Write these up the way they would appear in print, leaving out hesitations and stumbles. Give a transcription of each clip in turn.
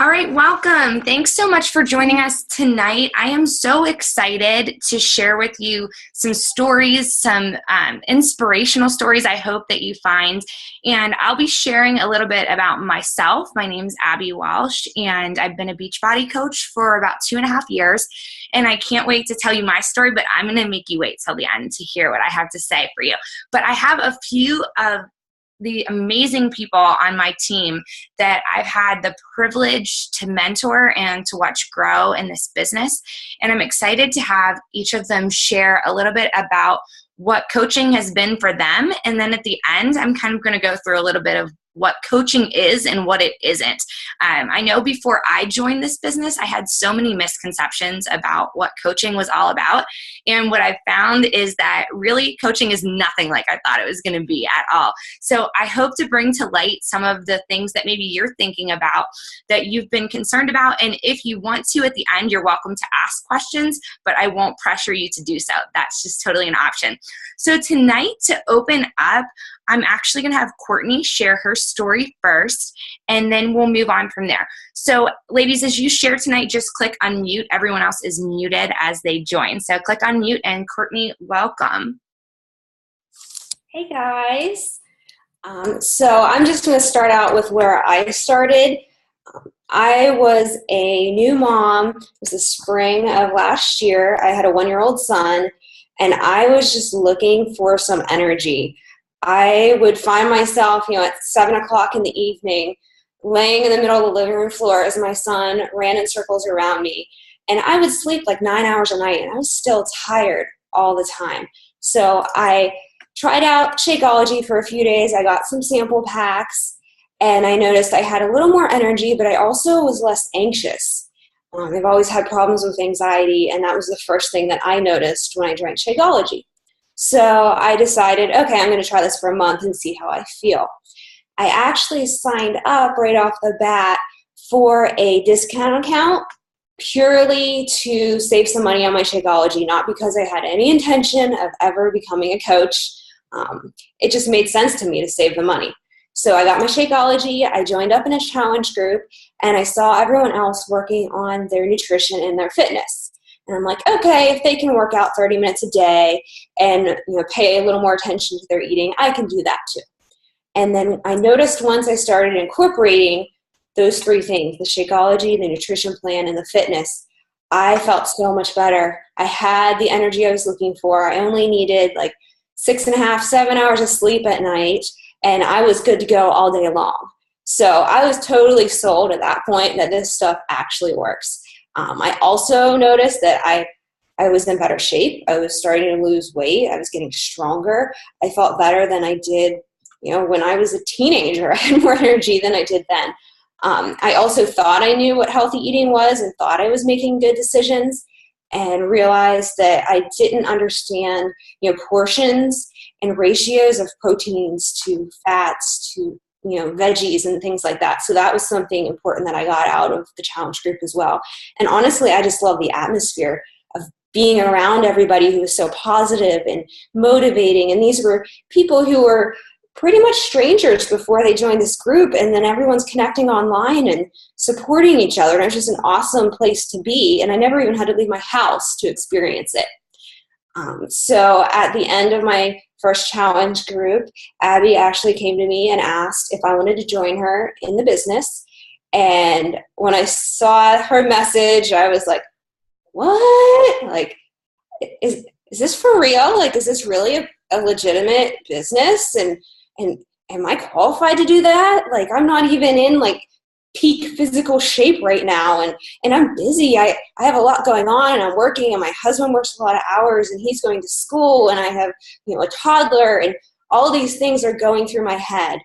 All right, welcome. Thanks so much for joining us tonight. I am so excited to share with you some stories, some inspirational stories I hope that you find. And I'll be sharing a little bit about myself. My name's Abby Walsh, and I've been a Beachbody coach for about 2.5 years. And I can't wait to tell you my story, but I'm going to make you wait till the end to hear what I have to say for you. But I have a few of the amazing people on my team that I've had the privilege to mentor and to watch grow in this business. And I'm excited to have each of them share a little bit about what coaching has been for them. And then at the end, I'm kind of going to go through a little bit of what coaching is and what it isn't. I know before I joined this business, I had so many misconceptions about what coaching was all about. And what I've found is that really coaching is nothing like I thought it was going to be at all. So I hope to bring to light some of the things that maybe you're thinking about that you've been concerned about. And if you want to, at the end, you're welcome to ask questions, but I won't pressure you to do so. That's just totally an option. So tonight, to open up, I'm actually going to have Courtney share her story first, and then we'll move on from there. So ladies, as you share tonight, just click unmute. Everyone else is muted as they join. So click unmute, and Courtney, welcome. Hey guys. So I'm just going to start out with where I started. I was a new mom. It was the spring of last year. I had a 1-year-old son, and I was just looking for some energy. I would find myself, at 7 o'clock in the evening, laying in the middle of the living room floor as my son ran in circles around me. And I would sleep like 9 hours a night, and I was still tired all the time. So I tried out Shakeology for a few days. I got some sample packs, and I noticed I had a little more energy, but I also was less anxious. I've always had problems with anxiety, and that was the first thing that I noticed when I drank Shakeology. So I decided, okay, I'm going to try this for a month and see how I feel. I actually signed up right off the bat for a discount account purely to save some money on my Shakeology, not because I had any intention of ever becoming a coach. It just made sense to me to save the money. So I got my Shakeology, I joined up in a challenge group, and I saw everyone else working on their nutrition and their fitness. And I'm like, okay, if they can work out 30 minutes a day and pay a little more attention to their eating, I can do that too. And then I noticed once I started incorporating those three things, the Shakeology, the nutrition plan, and the fitness, I felt so much better. I had the energy I was looking for. I only needed like 6.5, 7 hours of sleep at night, and I was good to go all day long. So I was totally sold at that point that this stuff actually works. I also noticed that I was in better shape. I was starting to lose weight. I was getting stronger. I felt better than I did, when I was a teenager. I had more energy than I did then. I also thought I knew what healthy eating was and thought I was making good decisions, and realized that I didn't understand, portions and ratios of proteins to fats to veggies and things like that. So that was something important that I got out of the challenge group as well. And honestly, I just love the atmosphere of being around everybody who was so positive and motivating. And these were people who were pretty much strangers before they joined this group. And then everyone's connecting online and supporting each other. And it was just an awesome place to be. And I never even had to leave my house to experience it. So at the end of my first challenge group, Abby actually came to me and asked if I wanted to join her in the business. And when I saw her message, I was like, what? Like, is this for real? Like, is this really a legitimate business? And am I qualified to do that? Like, I'm not even in peak physical shape right now, and I'm busy. I have a lot going on, and I'm working, and my husband works a lot of hours, and he's going to school, and I have a toddler, and all these things are going through my head.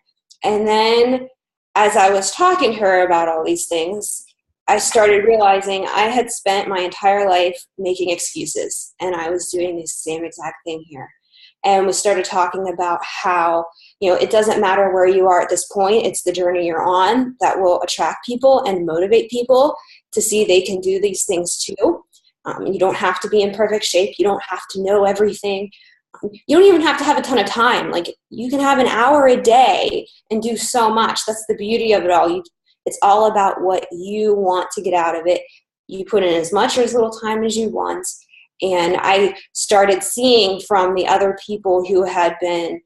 And then as I was talking to her about all these things, I started realizing I had spent my entire life making excuses, and I was doing the same exact thing here. And we started talking about how, it doesn't matter where you are at this point. It's the journey you're on that will attract people and motivate people to see they can do these things too. You don't have to be in perfect shape. You don't have to know everything. You don't even have to have a ton of time. You can have an hour a day and do so much. That's the beauty of it all. It's all about what you want to get out of it. You put in as much or as little time as you want. And I started seeing from the other people who had been,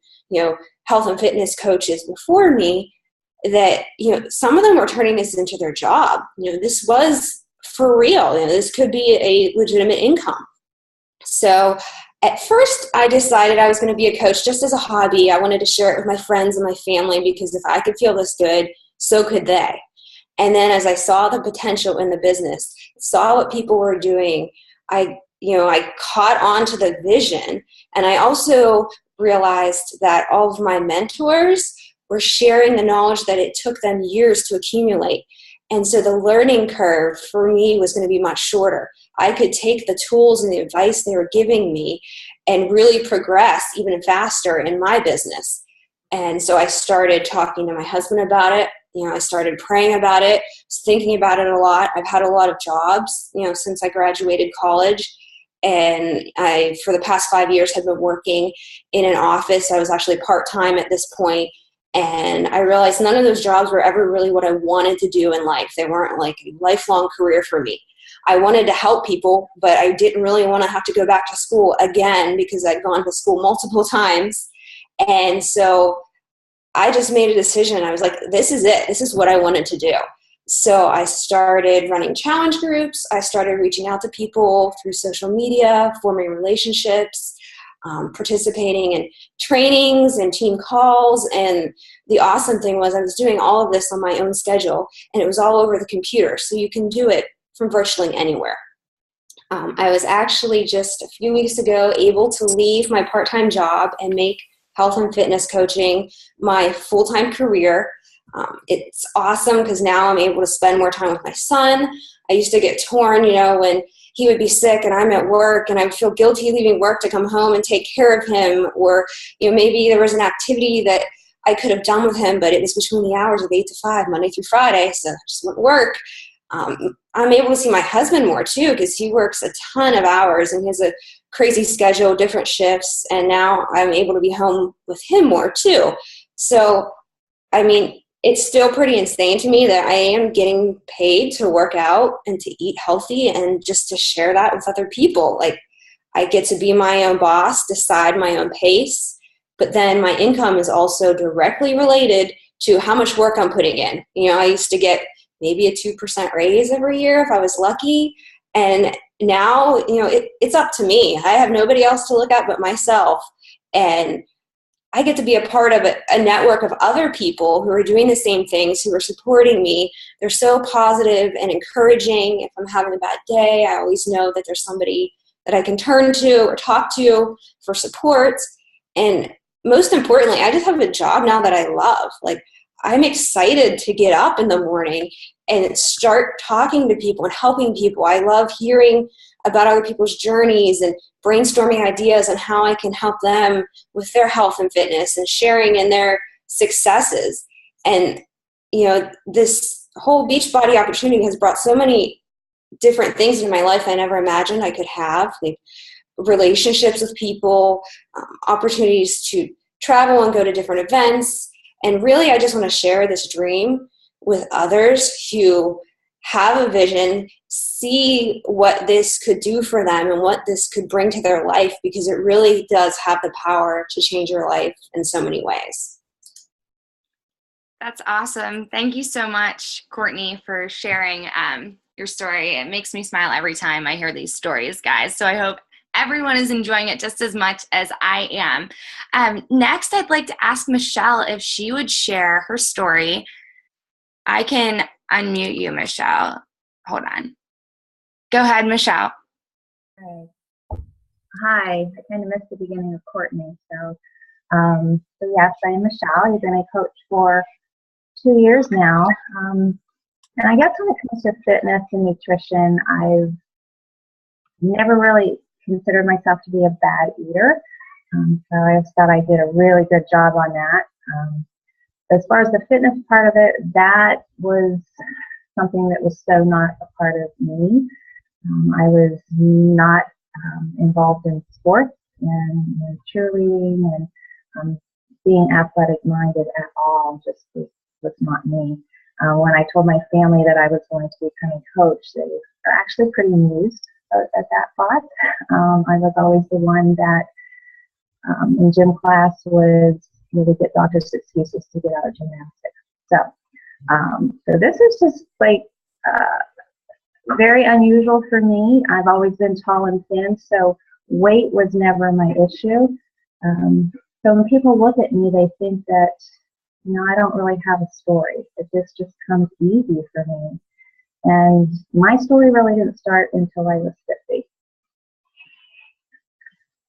health and fitness coaches before me that, some of them were turning this into their job. This was for real. This could be a legitimate income. So at first I decided I was going to be a coach just as a hobby. I wanted to share it with my friends and my family because if I could feel this good, so could they. And then as I saw the potential in the business, saw what people were doing, I caught on to the vision. And I also realized that all of my mentors were sharing the knowledge that it took them years to accumulate. And so the learning curve for me was going to be much shorter. I could take the tools and the advice they were giving me and really progress even faster in my business. And so I started talking to my husband about it. I started praying about it, thinking about it a lot. I've had a lot of jobs, since I graduated college. And I, for the past 5 years, have been working in an office. I was actually part-time at this point. And I realized none of those jobs were ever really what I wanted to do in life. They weren't like a lifelong career for me. I wanted to help people, but I didn't really want to have to go back to school again because I'd gone to school multiple times. And so I just made a decision. I was like, this is it. This is what I wanted to do. So I started running challenge groups. I started reaching out to people through social media, forming relationships, participating in trainings and team calls. And the awesome thing was I was doing all of this on my own schedule, and it was all over the computer. So you can do it from virtually anywhere. I was actually just a few weeks ago able to leave my part-time job and make health and fitness coaching my full-time career. It's awesome because now I'm able to spend more time with my son. I used to get torn, when he would be sick and I'm at work and I would feel guilty leaving work to come home and take care of him. Or, maybe there was an activity that I could have done with him, but it was between the hours of 8 to 5, Monday through Friday. So I just went to work. I'm able to see my husband more too because he works a ton of hours and he has a crazy schedule, different shifts. And now I'm able to be home with him more too. So, it's still pretty insane to me that I am getting paid to work out and to eat healthy and just to share that with other people. Like, I get to be my own boss, decide my own pace, but then my income is also directly related to how much work I'm putting in. I used to get maybe a 2% raise every year if I was lucky. And now, it's up to me. I have nobody else to look at but myself. And I get to be a part of a network of other people who are doing the same things, who are supporting me. They're so positive and encouraging. If I'm having a bad day, I always know that there's somebody that I can turn to or talk to for support. And most importantly, I just have a job now that I love. Like, I'm excited to get up in the morning and start talking to people and helping people. I love hearing about other people's journeys and brainstorming ideas on how I can help them with their health and fitness and sharing in their successes. And, this whole Beachbody opportunity has brought so many different things in my life I never imagined I could have, like relationships with people, opportunities to travel and go to different events. And really, I just want to share this dream with others who have a vision, see what this could do for them and what this could bring to their life, because it really does have the power to change your life in so many ways. That's awesome. Thank you so much, Courtney, for sharing your story. It makes me smile every time I hear these stories, guys. So I hope everyone is enjoying it just as much as I am. Next, I'd like to ask Michelle if she would share her story. I can unmute you, Michelle. Hold on. Go ahead, Michelle. Hi. I kind of missed the beginning of Courtney. So yes, I am Michelle. I've been a coach for 2 years now. And I guess when it comes to fitness and nutrition, I've never really considered myself to be a bad eater. So I just thought I did a really good job on that. As far as the fitness part of it, that was something that was so not a part of me. I was not involved in sports and cheerleading and being athletic minded at all. Just was not me. When I told my family that I was going to become a coach, they were actually pretty amused at that thought. I was always the one that in gym class would get doctor's excuses to get out of gymnastics. So this is just like very unusual for me. I've always been tall and thin, so weight was never my issue. So when people look at me, they think that, I don't really have a story, that this just comes easy for me. And my story really didn't start until I was 50.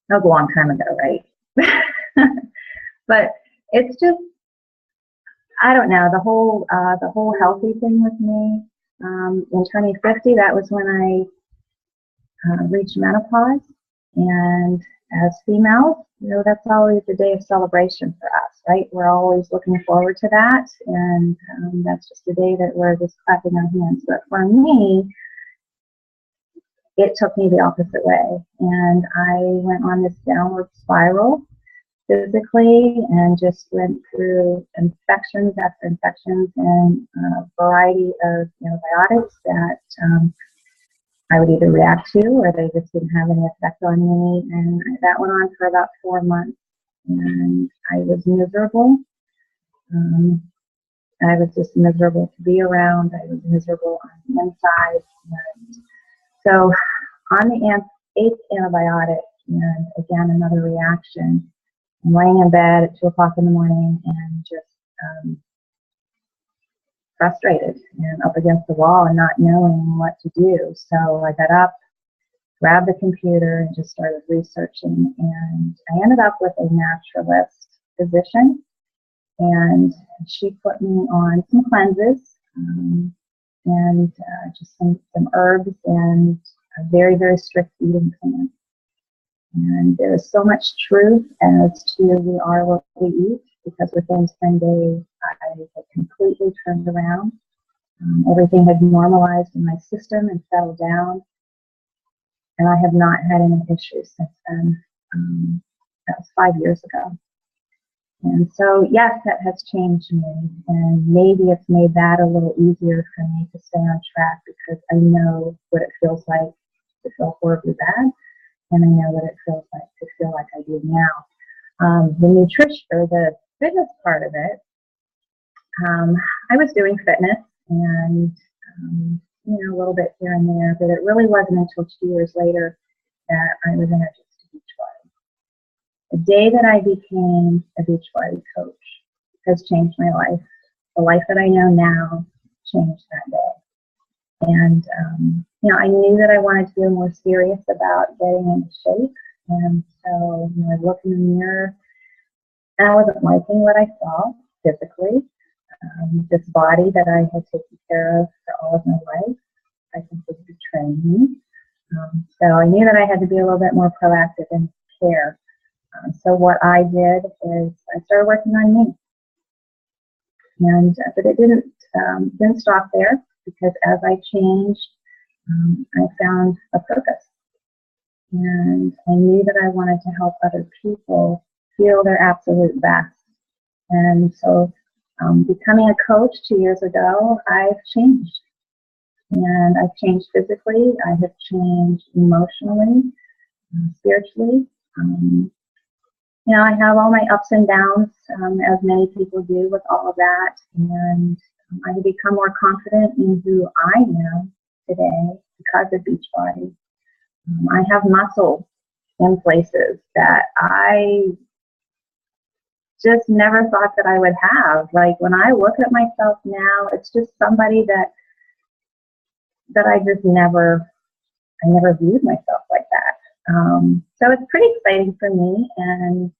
That was a long time ago, right? But it's just, I don't know, the whole healthy thing with me. In turning 50, that was when I reached menopause. And as females, that's always a day of celebration for us, right? We're always looking forward to that. And that's just a day that we're just clapping our hands. But for me, it took me the opposite way. And I went on this downward spiral physically and just went through infections after infections and a variety of antibiotics that I would either react to or they just didn't have any effect on me. And that went on for about 4 months. And I was miserable. I was just miserable to be around. I was miserable on the inside. And so on the 8th antibiotic, and again, another reaction, I'm laying in bed at 2 o'clock in the morning and just frustrated and up against the wall and not knowing what to do. So I got up, grabbed the computer, and just started researching. And I ended up with a naturalist physician, and she put me on some cleanses and just some herbs and a very, very strict eating plan. And there is so much truth as to we are what we eat, because within 10 days, I had completely turned around. Everything had normalized in my system and settled down. And I have not had any issues since then. That was 5 years ago. And so, yes, that has changed me. And maybe it's made that a little easier for me to stay on track, because I know what it feels like to feel horribly bad. And I know what it feels like to feel like I do now. The nutrition, or the fitness part of it, I was doing fitness and, a little bit here and there, but it really wasn't until 2 years later that I was introduced to Beachbody. The day that I became a Beachbody coach has changed my life. The life that I know now changed that day. And, I knew that I wanted to be more serious about getting into shape. And so, I looked in the mirror and I wasn't liking what I saw physically. This body that I had taken care of for all of my life, I think was betraying me. So I knew that I had to be a little bit more proactive in care. So what I did is I started working on me. And but it didn't stop there, because as I changed, I found a purpose. And I knew that I wanted to help other people feel their absolute best. And so becoming a coach 2 years ago, I've changed. And I've changed physically. I have changed emotionally, spiritually. I have all my ups and downs, as many people do with all of that. And I have become more confident in who I am today because of Beachbody. I have muscle in places that I just never thought that I would have. Like when I look at myself now, it's just somebody that I just never viewed myself like that. So it's pretty exciting for me. And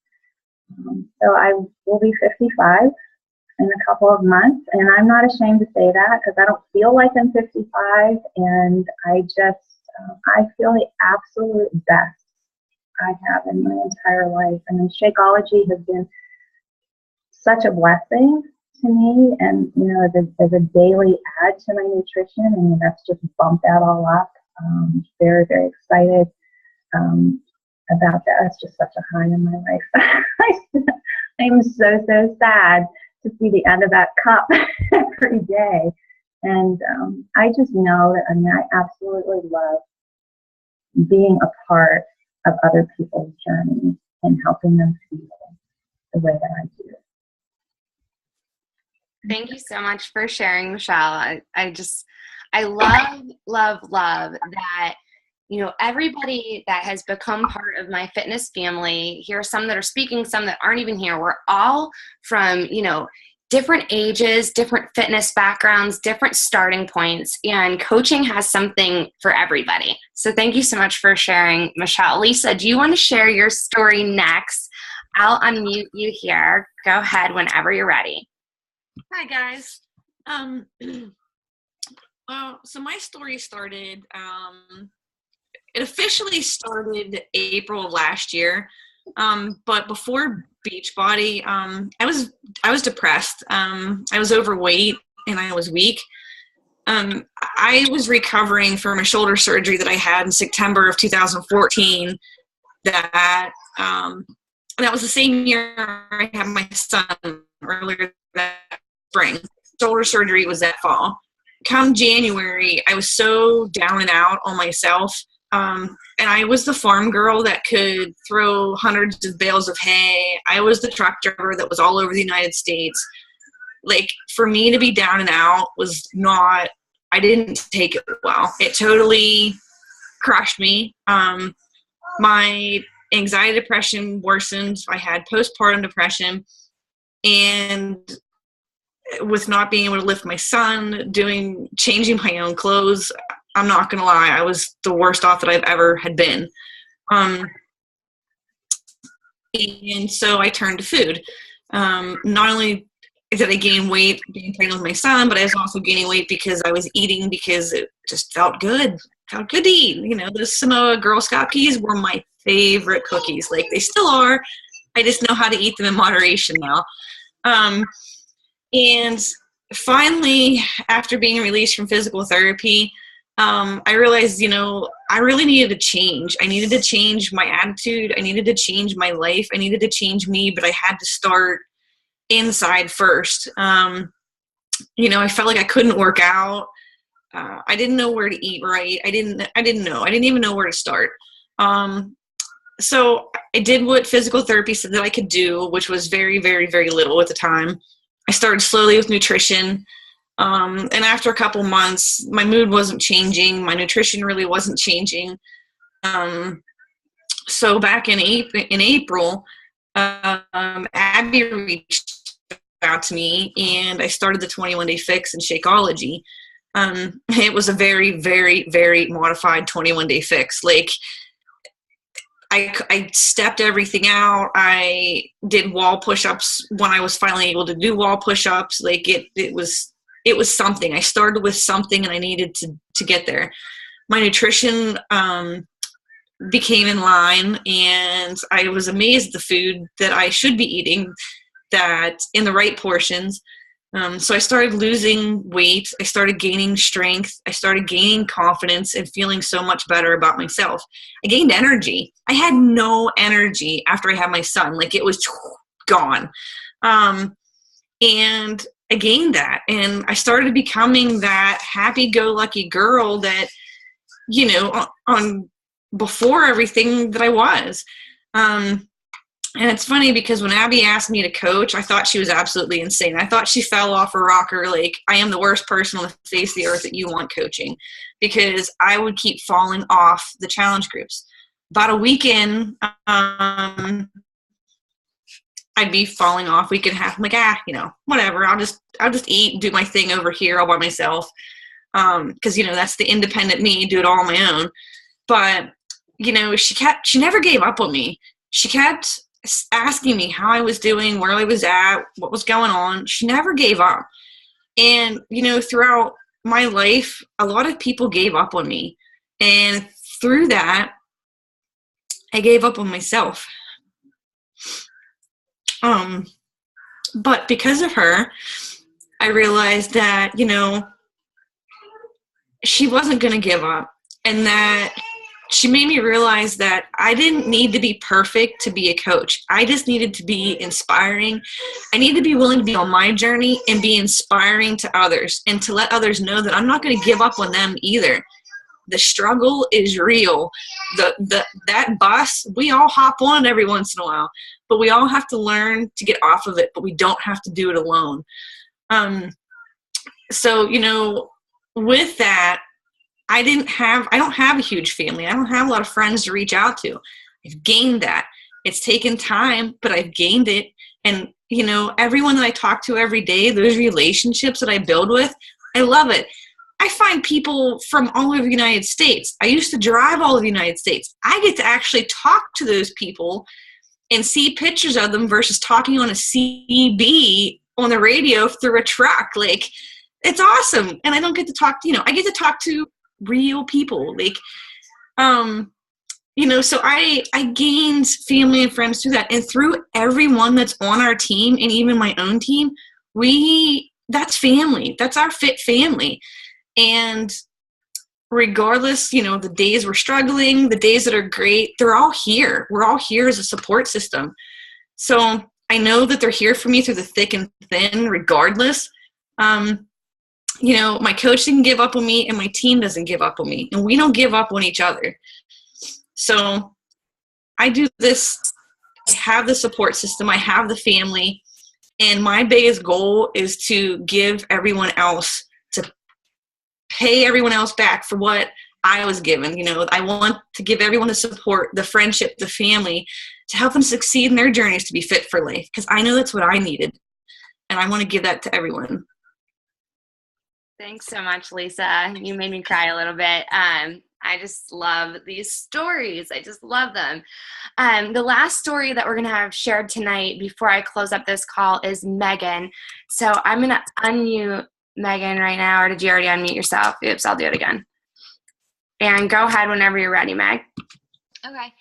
so I will be 55 in a couple of months. And I'm not ashamed to say that, because I don't feel like I'm 55. And I feel the absolute best I have in my entire life. I mean, Shakeology has been such a blessing to me, and as a daily add to my nutrition, and that's just bumped that all up. Very, very excited about that. It's just such a high in my life. I'm so sad to see the end of that cup every day. And I just know that, I absolutely love being a part of other people's journeys and helping them feel the way that I do. Thank you so much for sharing, Michelle. I love that, everybody that has become part of my fitness family, here are some that are speaking, some that aren't even here. We're all from, different ages, different fitness backgrounds, different starting points, and coaching has something for everybody. So thank you so much for sharing, Michelle. Lisa, do you want to share your story next? I'll unmute you here. Go ahead whenever you're ready. Hi, guys. So my story started, it officially started April of last year. But before Beachbody, I was depressed. I was overweight and I was weak. I was recovering from a shoulder surgery that I had in September of 2014. That was the same year I had my son, earlier that spring. Shoulder surgery was that fall. Come January, I was so down and out on myself. And I was the farm girl that could throw hundreds of bales of hay. I was the truck driver that was all over the United States. Like, for me to be down and out was not, I didn't take it well. It totally crushed me. My anxiety, depression worsened. I had postpartum depression. And with not being able to lift my son, changing my own clothes, I'm not going to lie, I was the worst off that I've ever had been. And so I turned to food. Not only did I gain weight being pregnant with my son, but I was also gaining weight because I was eating because it just felt good. Felt good to eat. Those Samoa Girl Scout cookies were my favorite cookies. Like, they still are. I just know how to eat them in moderation now. And finally, after being released from physical therapy, I realized, I really needed to change. I needed to change my attitude. I needed to change my life. I needed to change me, but I had to start inside first. I felt like I couldn't work out. I didn't know where to eat right. I didn't know. I didn't even know where to start. So I did what physical therapy said that I could do, which was very, very, very little at the time. I started slowly with nutrition. And after a couple months, my mood wasn't changing. My nutrition really wasn't changing. So back in April, Abby reached out to me, and I started the 21-Day Fix in Shakeology. It was a very, very, very modified 21-Day Fix. Like, I stepped everything out. I did wall push-ups when I was finally able to do wall push-ups. Like, it was something. I started with something, and I needed to get there. My nutrition became in line, and I was amazed at the food that I should be eating, that in the right portions. So I started losing weight. I started gaining strength. I started gaining confidence and feeling so much better about myself. I gained energy. I had no energy after I had my son. Like, it was gone. And I gained that, and I started becoming that happy-go-lucky girl that, on before everything that I was. And it's funny because when Abby asked me to coach, I thought she was absolutely insane. I thought she fell off a rocker. Like, I am the worst person on the face of the earth that you want coaching, because I would keep falling off the challenge groups. About a week in, I'd be falling off week and a half. I'm like, whatever. I'll just eat and do my thing over here all by myself. Cause that's the independent me, do it all on my own. But, she never gave up on me. She kept asking me how I was doing, where I was at, what was going on. She never gave up. And, throughout my life, a lot of people gave up on me. And through that, I gave up on myself. But because of her, I realized that, she wasn't going to give up, and that she made me realize that I didn't need to be perfect to be a coach. I just needed to be inspiring. I needed to be willing to be on my journey and be inspiring to others, and to let others know that I'm not going to give up on them either. The struggle is real. That bus, we all hop on every once in a while, but we all have to learn to get off of it, but we don't have to do it alone. So, with that, I don't have a huge family. I don't have a lot of friends to reach out to. I've gained that. It's taken time, but I've gained it. And, everyone that I talk to every day, those relationships that I build with, I love it. I find people from all over the United States. I used to drive all over the United States. I get to actually talk to those people and see pictures of them versus talking on a CB on the radio through a truck. Like, it's awesome. And I don't get to talk, I get to talk to real people. Like, so I gained family and friends through that. And through everyone that's on our team, and even my own team, that's family. That's our fit family. And regardless, the days we're struggling, the days that are great, they're all here. We're all here as a support system. So I know that they're here for me through the thick and thin, regardless. My coach didn't give up on me, and my team doesn't give up on me, and we don't give up on each other. So I do this. I have the support system. I have the family. And my biggest goal is to give everyone else, to pay everyone else back for what I was given. I want to give everyone the support, the friendship, the family, to help them succeed in their journeys to be fit for life, because I know that's what I needed. And I want to give that to everyone. Thanks so much, Lisa. You made me cry a little bit. I just love these stories. I just love them. The last story that we're going to have shared tonight before I close up this call is Megan. So I'm going to unmute Megan right now, or did you already unmute yourself? Oops, I'll do it again. And go ahead whenever you're ready, Meg. Okay.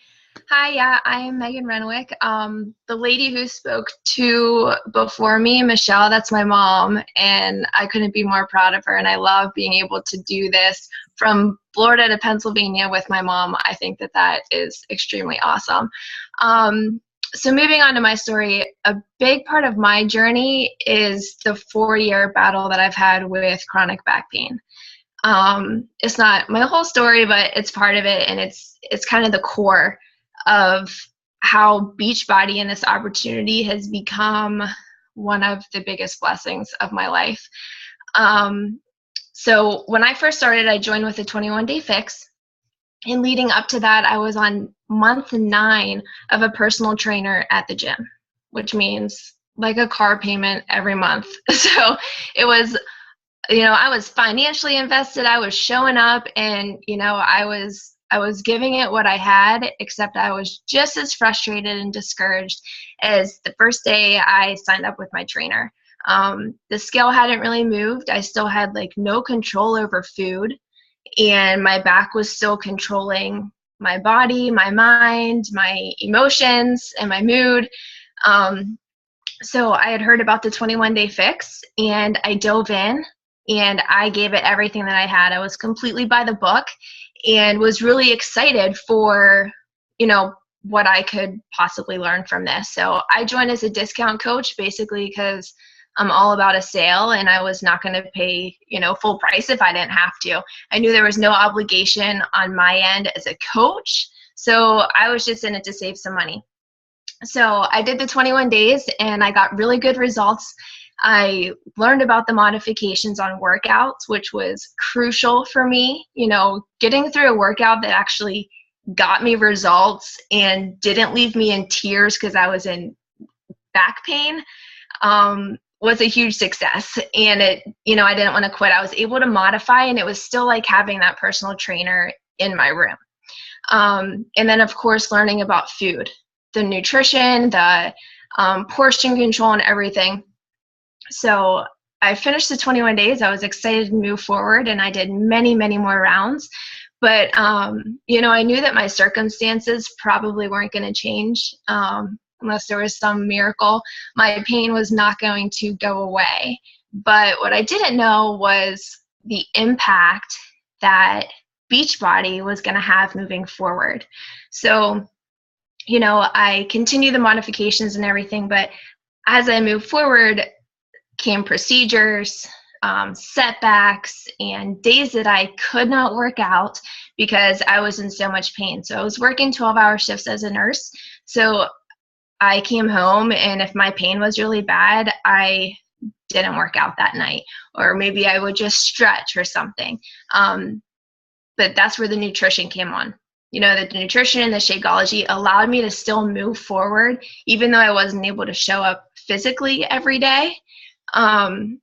Hi, yeah, I am Megan Renwick. The lady who spoke to before me, Michelle, that's my mom, and I couldn't be more proud of her, and I love being able to do this from Florida to Pennsylvania with my mom. I think that is extremely awesome. So moving on to my story, a big part of my journey is the 4-year battle that I've had with chronic back pain. It's not my whole story, but it's part of it, and it's kind of the core of how Beachbody and this opportunity has become one of the biggest blessings of my life. So when I first started, I joined with a 21-day fix. And leading up to that, I was on month 9 of a personal trainer at the gym, which means like a car payment every month. So it was, I was financially invested. I was showing up, and, I was giving it what I had, except I was just as frustrated and discouraged as the first day I signed up with my trainer. The scale hadn't really moved. I still had no control over food, and my back was still controlling my body, my mind, my emotions, and my mood. So I had heard about the 21-day fix, and I dove in, and I gave it everything that I had. I was completely by the book, and was really excited for, what I could possibly learn from this. So I joined as a discount coach, basically because I'm all about a sale, and I was not going to pay, full price if I didn't have to. I knew there was no obligation on my end as a coach, so I was just in it to save some money. So I did the 21 days, and I got really good results. I learned about the modifications on workouts, which was crucial for me. Getting through a workout that actually got me results and didn't leave me in tears because I was in back pain was a huge success. And I didn't want to quit. I was able to modify, and it was still like having that personal trainer in my room. And then, of course, learning about food, the nutrition, the portion control, and everything. So I finished the 21 days. I was excited to move forward, and I did many, many more rounds. But, I knew that my circumstances probably weren't going to change unless there was some miracle. My pain was not going to go away. But what I didn't know was the impact that Beachbody was going to have moving forward. So, you know, I continue the modifications and everything, but as I moved forward came procedures, setbacks, and days that I could not work out because I was in so much pain. So I was working 12-hour shifts as a nurse. So I came home, and if my pain was really bad, I didn't work out that night, or maybe I would just stretch or something. But that's where the nutrition came on. You know, the nutrition and the Shakeology allowed me to still move forward, even though I wasn't able to show up physically every day. And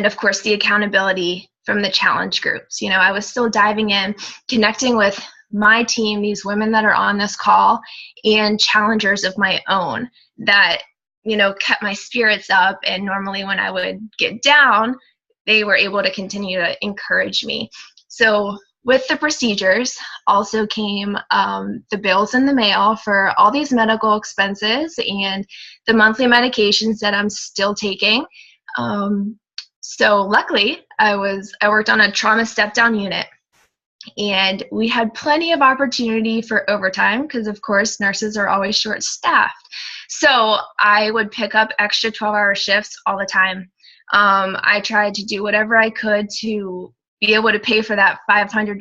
of course, the accountability from the challenge groups. You know, I was still diving in, connecting with my team, these women that are on this call, and challengers of my own that, you know, kept my spirits up. And normally when I would get down, they were able to continue to encourage me. So with the procedures also came the bills in the mail for all these medical expenses and the monthly medications that I'm still taking. So luckily, I worked on a trauma step-down unit, and we had plenty of opportunity for overtime because, of course, nurses are always short-staffed. So I would pick up extra 12-hour shifts all the time. I tried to do whatever I could to be able to pay for that $500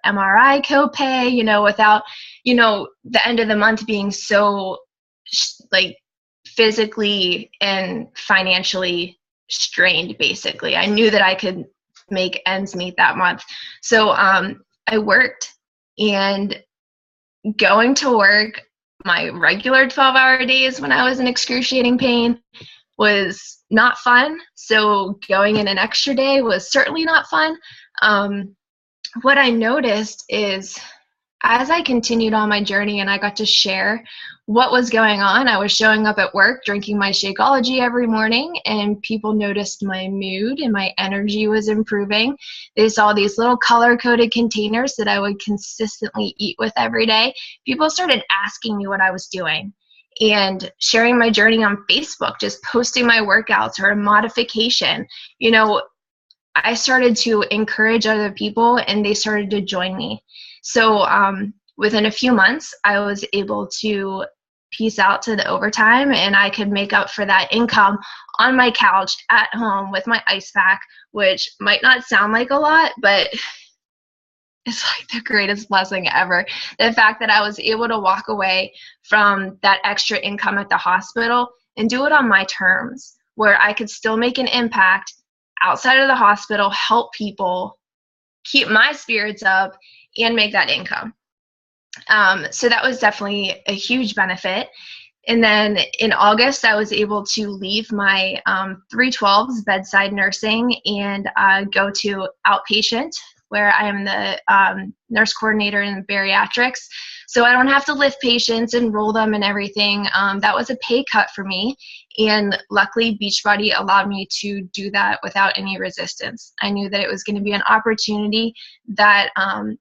MRI copay, you know, without, you know, the end of the month being so like physically and financially strained. Basically, I knew that I could make ends meet that month. So I worked, and going to work my regular 12-hour days when I was in excruciating pain was not fun. So going in an extra day was certainly not fun. What I noticed is as I continued on my journey and I got to share what was going on, I was showing up at work, drinking my Shakeology every morning, and people noticed my mood and my energy was improving. They saw these little color-coded containers that I would consistently eat with every day. People started asking me what I was doing and sharing my journey on Facebook, just posting my workouts or a modification. You know, I started to encourage other people, and they started to join me. So within a few months, I was able to piece out to the overtime, and I could make up for that income on my couch at home with my ice pack, which might not sound like a lot, but it's like the greatest blessing ever. The fact that I was able to walk away from that extra income at the hospital and do it on my terms, where I could still make an impact outside of the hospital, help people, keep my spirits up, and make that income. So that was definitely a huge benefit. And then in August, I was able to leave my 312s bedside nursing and go to outpatient, where I am the nurse coordinator in bariatrics. So I don't have to lift patients and roll them and everything. That was a pay cut for me. And luckily, Beachbody allowed me to do that without any resistance. I knew that it was going to be an opportunity that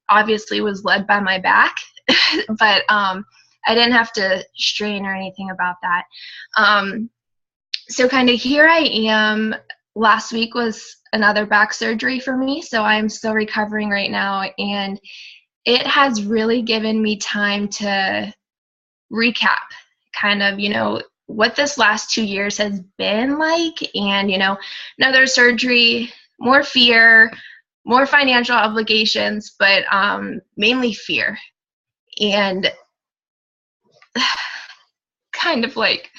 obviously was led by my back, but I didn't have to strain or anything about that. So kind of here I am. Last week was another back surgery for me, so I'm still recovering right now, and it has really given me time to recap kind of, you know, what this last 2 years has been like, and, you know, another surgery, more fear, more financial obligations, but mainly fear, and kind of like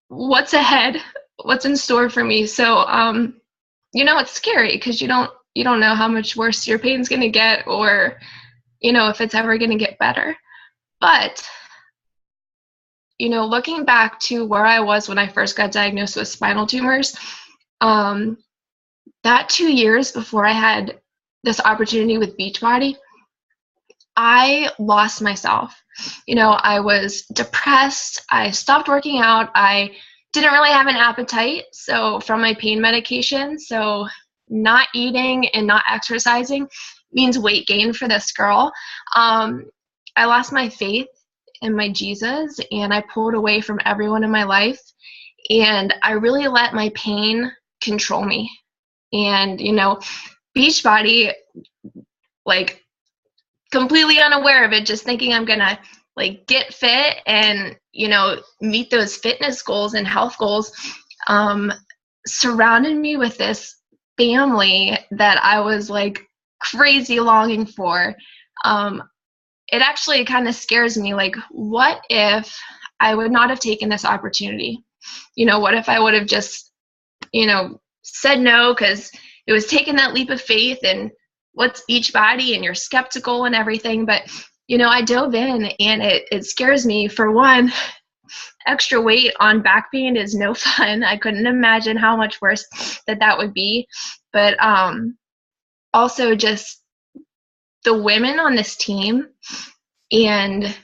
what's ahead, what's in store for me. So you know, it's scary because you don't know how much worse your pain's going to get, or, you know, if it's ever going to get better. But, you know, looking back to where I was when I first got diagnosed with spinal tumors, that 2 years before I had this opportunity with Beachbody, I lost myself. You know, I was depressed. I stopped working out. I didn't really have an appetite, so from my pain medication. So not eating and not exercising means weight gain for this girl. I lost my faith in my Jesus, and I pulled away from everyone in my life, and I really let my pain control me. And, you know, Beachbody like completely unaware of it, just thinking I'm gonna like get fit and, you know, meet those fitness goals and health goals, surrounded me with this family that I was like crazy longing for. It actually kind of scares me, like, what if I would not have taken this opportunity? You know, what if I would have just, you know, said no because it was taking that leap of faith and what's Beachbody and you're skeptical and everything. But, you know, I dove in, and it scares me. For one, extra weight on back pain is no fun. I couldn't imagine how much worse that would be. But also just the women on this team and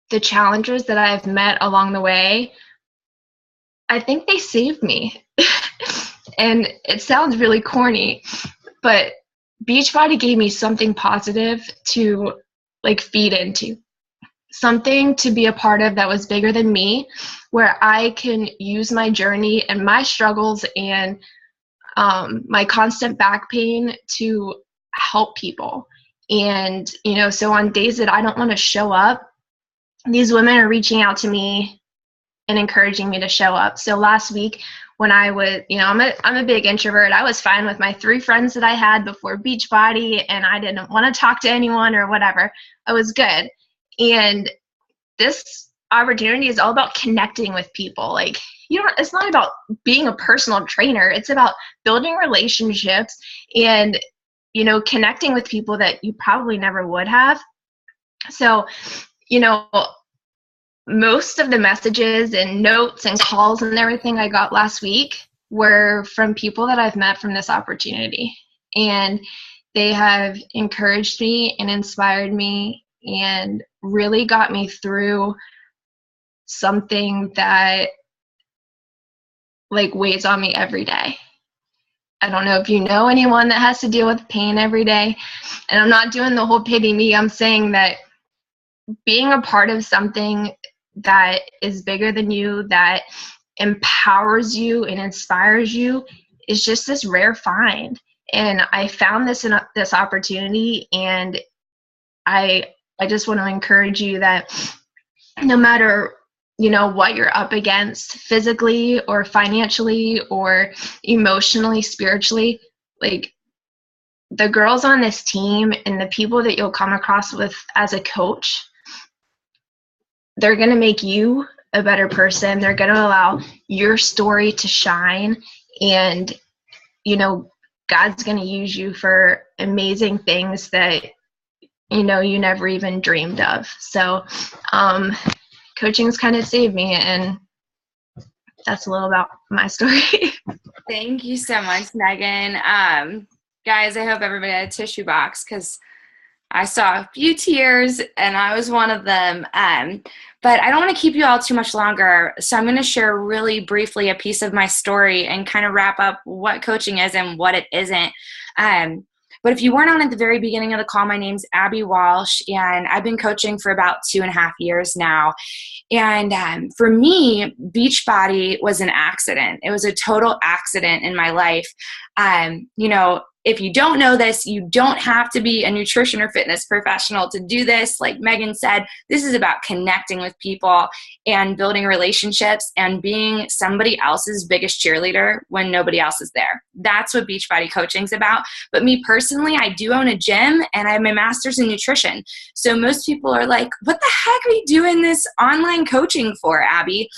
the challenges that I've met along the way, I think they saved me. And it sounds really corny, but Beachbody gave me something positive to like feed into, something to be a part of that was bigger than me, where I can use my journey and my struggles and my constant back pain to help people. And, you know, so on days that I don't want to show up, these women are reaching out to me and encouraging me to show up. So last week when I was, you know, I'm a big introvert. I was fine with my 3 friends that I had before Beachbody, and I didn't want to talk to anyone or whatever. I was good. And this opportunity is all about connecting with people. Like, it's not about being a personal trainer. It's about building relationships and, you know, connecting with people that you probably never would have. So, you know, most of the messages and notes and calls and everything I got last week were from people that I've met from this opportunity. And they have encouraged me and inspired me and really got me through something that like weighs on me every day. I don't know if you know anyone that has to deal with pain every day. And I'm not doing the whole pity me. I'm saying that being a part of something that is bigger than you, that empowers you and inspires you, is just this rare find. And I found this in this opportunity, and I just want to encourage you that no matter, you know, what you're up against physically or financially or emotionally, spiritually, like the girls on this team and the people that you'll come across with as a coach, they're going to make you a better person. They're going to allow your story to shine. And, you know, God's going to use you for amazing things that, you know, you never even dreamed of. So coaching's kind of saved me, and that's a little about my story. Thank you so much, Megan. Guys, I hope everybody had a tissue box, because I saw a few tears and I was one of them. But I don't want to keep you all too much longer. So I'm going to share really briefly a piece of my story and kind of wrap up what coaching is and what it isn't. But if you weren't on at the very beginning of the call, my name's Abby Walsh, and I've been coaching for about 2.5 years now. And for me, Beachbody was an accident. It was a total accident in my life. You know, if you don't know this, you don't have to be a nutrition or fitness professional to do this. Like Megan said, this is about connecting with people and building relationships and being somebody else's biggest cheerleader when nobody else is there. That's what Beachbody coaching is about. But me personally, I do own a gym and I have my master's in nutrition. So most people are like, what the heck are you doing this online coaching for, Abby?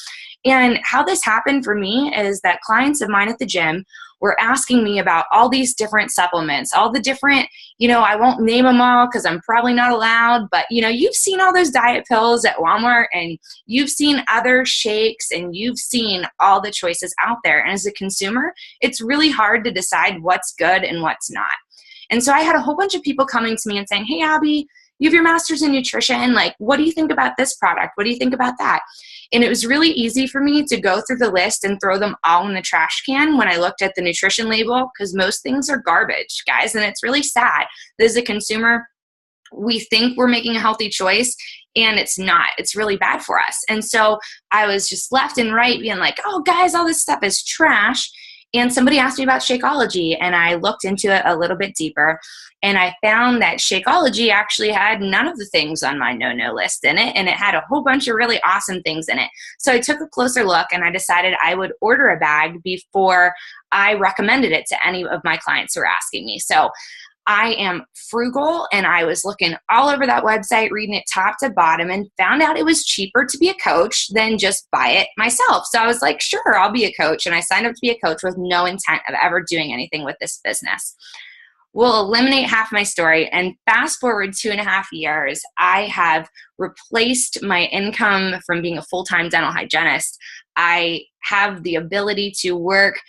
And how this happened for me is that clients of mine at the gym were asking me about all these different supplements, all the different, you know, I won't name them all because I'm probably not allowed, but, you know, you've seen all those diet pills at Walmart, and you've seen other shakes, and you've seen all the choices out there. And as a consumer, it's really hard to decide what's good and what's not. And so I had a whole bunch of people coming to me and saying, hey, Abby, you have your master's in nutrition. Like, what do you think about this product? What do you think about that? And it was really easy for me to go through the list and throw them all in the trash can when I looked at the nutrition label, because most things are garbage, guys. And it's really sad that as a consumer, we think we're making a healthy choice, and it's not. It's really bad for us. And so I was just left and right being like, oh, guys, all this stuff is trash. And somebody asked me about Shakeology, and I looked into it a little bit deeper, and I found that Shakeology actually had none of the things on my no-no list in it, and it had a whole bunch of really awesome things in it. So I took a closer look, and I decided I would order a bag before I recommended it to any of my clients who were asking me. So I am frugal, and I was looking all over that website, reading it top to bottom, and found out it was cheaper to be a coach than just buy it myself. So I was like, sure, I'll be a coach. And I signed up to be a coach with no intent of ever doing anything with this business. We'll eliminate half my story, and fast forward 2.5 years, I have replaced my income from being a full-time dental hygienist. I have the ability to work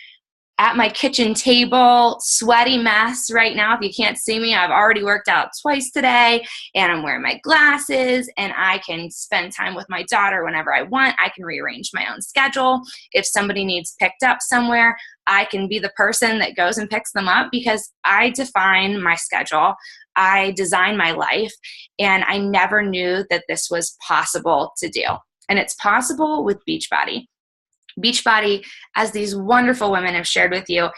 at my kitchen table, sweaty mess right now. If you can't see me, I've already worked out twice today, and I'm wearing my glasses, and I can spend time with my daughter whenever I want. I can rearrange my own schedule. If somebody needs picked up somewhere, I can be the person that goes and picks them up because I define my schedule. I design my life, and I never knew that this was possible to do. And it's possible with Beachbody. Beachbody, as these wonderful women have shared with you,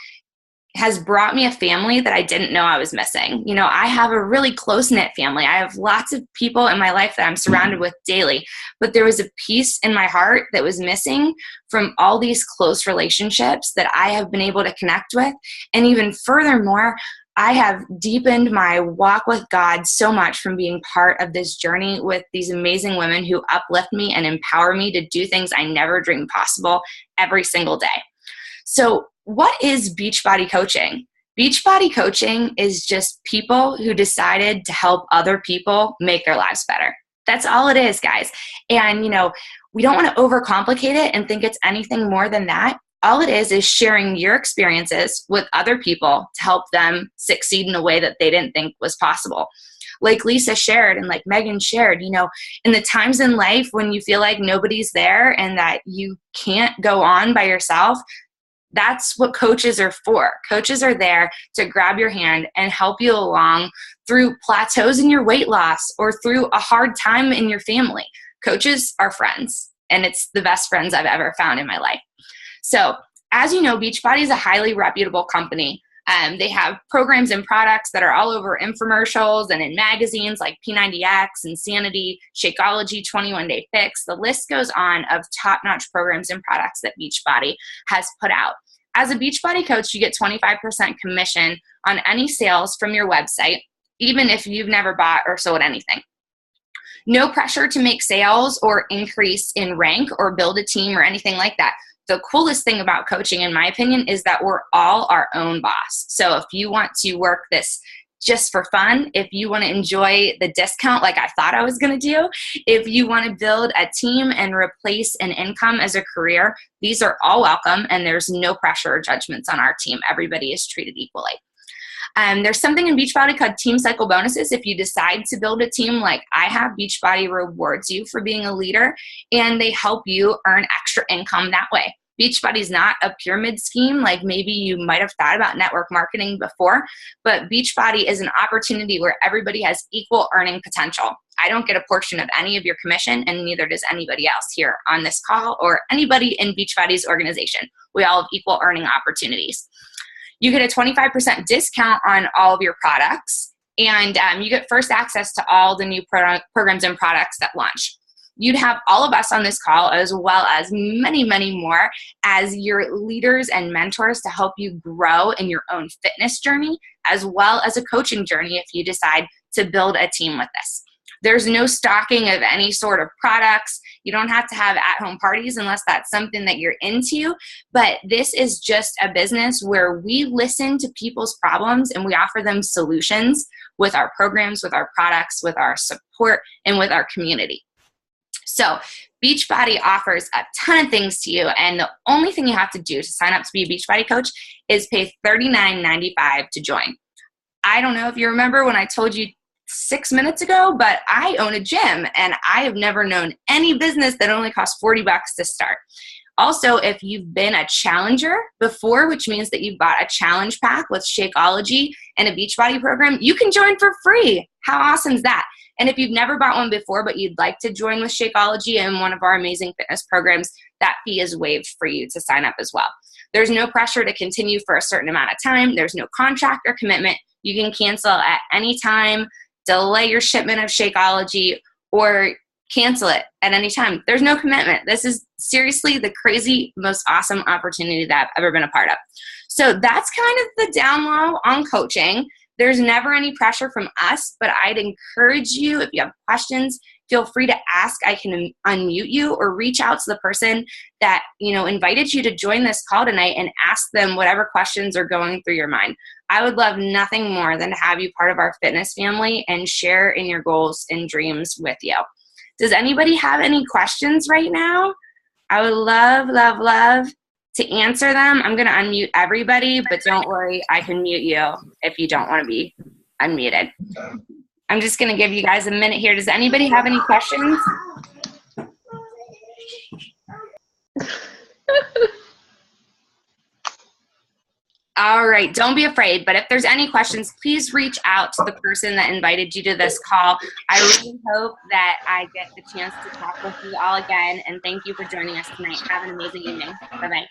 has brought me a family that I didn't know I was missing. You know, I have a really close-knit family. I have lots of people in my life that I'm surrounded with daily, but there was a piece in my heart that was missing from all these close relationships that I have been able to connect with. And even furthermore, I have deepened my walk with God so much from being part of this journey with these amazing women who uplift me and empower me to do things I never dreamed possible every single day. So what is Beachbody coaching? Beachbody coaching is just people who decided to help other people make their lives better. That's all it is, guys. And, you know, we don't want to overcomplicate it and think it's anything more than that. All it is sharing your experiences with other people to help them succeed in a way that they didn't think was possible. Like Lisa shared and like Megan shared, you know, in the times in life when you feel like nobody's there and that you can't go on by yourself, that's what coaches are for. Coaches are there to grab your hand and help you along through plateaus in your weight loss or through a hard time in your family. Coaches are friends, and it's the best friends I've ever found in my life. So, as you know, Beachbody is a highly reputable company. They have programs and products that are all over infomercials and in magazines like P90X, Insanity, Shakeology, 21 Day Fix. The list goes on of top-notch programs and products that Beachbody has put out. As a Beachbody coach, you get 25% commission on any sales from your website, even if you've never bought or sold anything. No pressure to make sales or increase in rank or build a team or anything like that. The coolest thing about coaching, in my opinion, is that we're all our own boss. So if you want to work this just for fun, if you want to enjoy the discount like I thought I was going to do, if you want to build a team and replace an income as a career, these are all welcome, and there's no pressure or judgments on our team. Everybody is treated equally. There's something in Beachbody called Team Cycle Bonuses. If you decide to build a team like I have, Beachbody rewards you for being a leader, and they help you earn extra income that way. Beachbody's not a pyramid scheme like maybe you might have thought about network marketing before, but Beachbody is an opportunity where everybody has equal earning potential. I don't get a portion of any of your commission, and neither does anybody else here on this call or anybody in Beachbody's organization. We all have equal earning opportunities. You get a 25% discount on all of your products, and you get first access to all the new programs and products that launch. You'd have all of us on this call, as well as many, many more, as your leaders and mentors to help you grow in your own fitness journey, as well as a coaching journey if you decide to build a team with this. There's no stocking of any sort of products. You don't have to have at-home parties unless that's something that you're into. But this is just a business where we listen to people's problems and we offer them solutions with our programs, with our products, with our support, and with our community. So Beachbody offers a ton of things to you, and the only thing you have to do to sign up to be a Beachbody coach is pay $39.95 to join. I don't know if you remember when I told you 6 minutes ago, but I own a gym, and I have never known any business that only costs $40 to start. Also, if you've been a challenger before, which means that you've bought a challenge pack with Shakeology and a Beachbody program, you can join for free. How awesome is that? And if you've never bought one before, but you'd like to join with Shakeology and one of our amazing fitness programs, that fee is waived for you to sign up as well. There's no pressure to continue for a certain amount of time. There's no contract or commitment. You can cancel at any time, delay your shipment of Shakeology, or cancel it at any time. There's no commitment. This is seriously the crazy, most awesome opportunity that I've ever been a part of. So that's kind of the down low on coaching. There's never any pressure from us, but I'd encourage you, if you have questions, feel free to ask. I can unmute you or reach out to the person that, invited you to join this call tonight and ask them whatever questions are going through your mind. I would love nothing more than to have you part of our fitness family and share in your goals and dreams with you. Does anybody have any questions right now? I would love to answer them. I'm going to unmute everybody, but don't worry, I can mute you if you don't want to be unmuted. I'm just going to give you guys a minute here. Does anybody have any questions? All right, don't be afraid, but if there's any questions, please reach out to the person that invited you to this call. I really hope that I get the chance to talk with you all again, and thank you for joining us tonight. Have an amazing evening. Bye-bye.